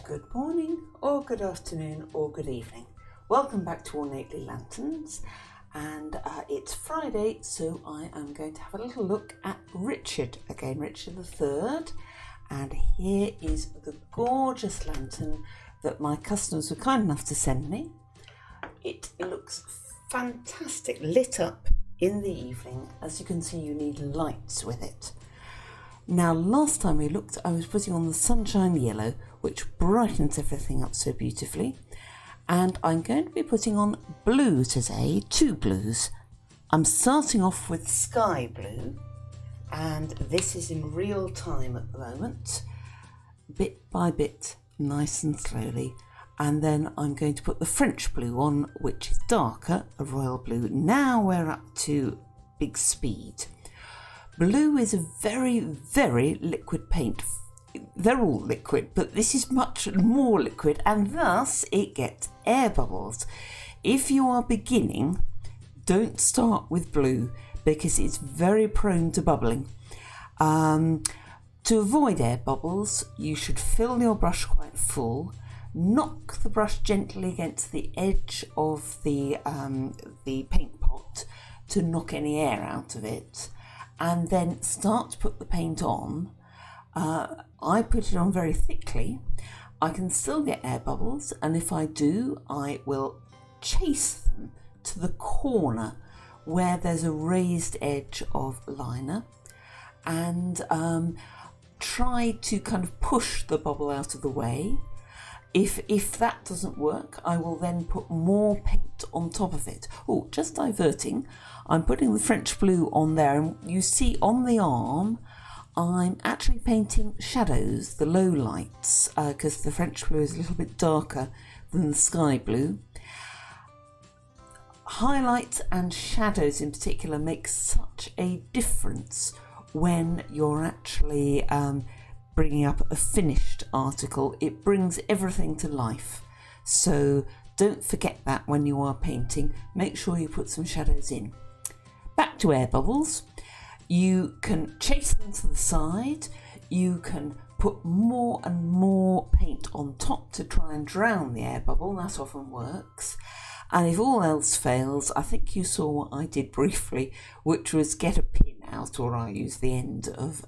Good morning, or good afternoon, or good evening. Welcome back to Ornately Lanterns, and it's Friday, so I am going to have a little look at Richard again, Richard III, and here is the gorgeous lantern that my customers were kind enough to send me. It looks fantastic, lit up in the evening. As you can see, you need lights with it. Now, last time we looked, I was putting on the Sunshine Yellow, which brightens everything up so beautifully. And I'm going to be putting on blue today, two blues. I'm starting off with Sky Blue, and this is in real time at the moment, bit by bit, nice and slowly. And then I'm going to put the French Blue on, which is darker, a royal blue. Now we're up to big speed. Blue is a very, very liquid paint. They're all liquid, but this is much more liquid, and thus it gets air bubbles. If you are beginning, don't start with blue because it's very prone to bubbling. To avoid air bubbles, you should fill your brush quite full. Knock the brush gently against the edge of the paint pot to knock any air out of it. And then start to put the paint on. I put it on very thickly. I can still get air bubbles, and if I do, I will chase them to the corner where there's a raised edge of liner, and try to kind of push the bubble out of the way. If that doesn't work, I will then put more paint on top of it. Oh, just diverting, I'm putting the French Blue on there, and you see on the arm, I'm actually painting shadows, the low lights, because the French Blue is a little bit darker than the Sky Blue. Highlights and shadows in particular make such a difference when you're actually bringing up a finished article. It brings everything to life. So don't forget that when you are painting. Make sure you put some shadows in. Back to air bubbles. You can chase them to the side. You can put more and more paint on top to try and drown the air bubble. That often works. And if all else fails, I think you saw what I did briefly, which was get a pin out, or I use the end of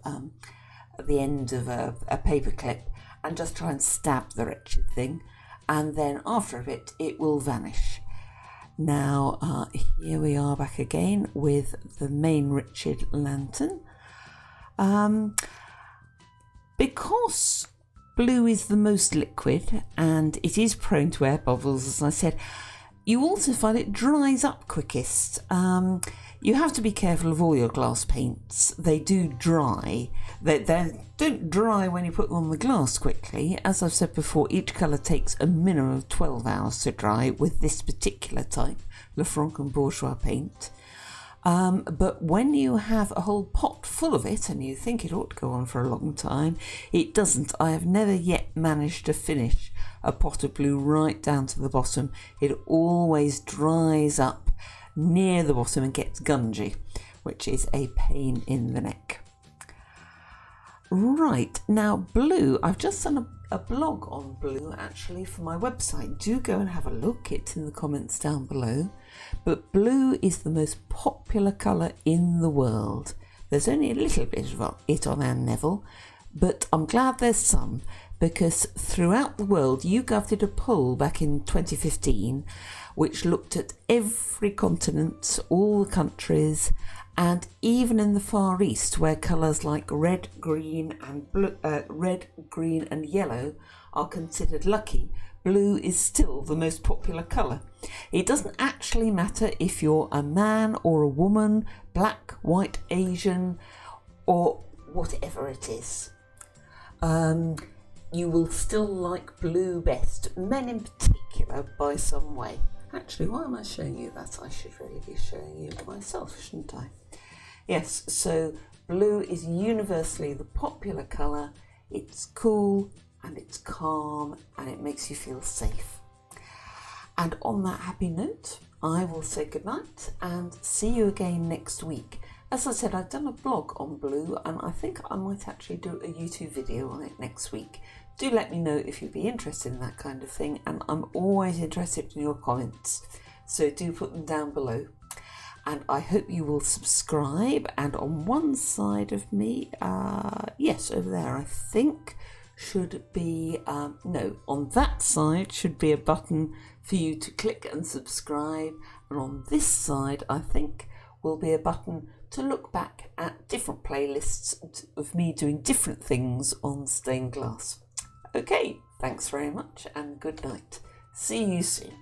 a paper clip and just try and stab the wretched thing, and then after a bit it will vanish. Now here we are back again with the main Richard lantern. Because blue is the most liquid and it is prone to air bubbles, as I said, you also find it dries up quickest. You have to be careful of all your glass paints. They do dry. They don't dry when you put them on the glass quickly. As I've said before, each colour takes a minimum of 12 hours to dry with this particular type, Lefranc and Bourgeois paint. But when you have a whole pot full of it and you think it ought to go on for a long time, it doesn't. I have never yet managed to finish a pot of blue right down to the bottom. It always dries up near the bottom and gets gungy, which is a pain in the neck. Right, now blue, I've just done a blog on blue actually for my website. Do go and have a look, it's in the comments down below. But blue is the most popular colour in the world. There's only a little bit of it on Anne Neville, but I'm glad there's some, because throughout the world, YouGov did a poll back in 2015 which looked at every continent, all the countries, and even in the Far East, where colours like red, green and yellow are considered lucky, blue is still the most popular colour. It doesn't actually matter if you're a man or a woman, black, white, Asian, or whatever it is. You will still like blue best, men in particular, by some way. Actually, why am I showing you that? I should really be showing you myself, shouldn't I? Yes, so blue is universally the popular colour. It's cool and it's calm and it makes you feel safe. And on that happy note, I will say goodnight and see you again next week. As I said, I've done a blog on blue, and I think I might actually do a YouTube video on it next week. Do let me know if you'd be interested in that kind of thing, and I'm always interested in your comments, so do put them down below. And I hope you will subscribe, and on one side of me, yes, over there, I think should be, no, on that side should be a button for you to click and subscribe, and on this side I think will be a button to look back at different playlists of me doing different things on stained glass. Okay, thanks very much and good night. See you soon.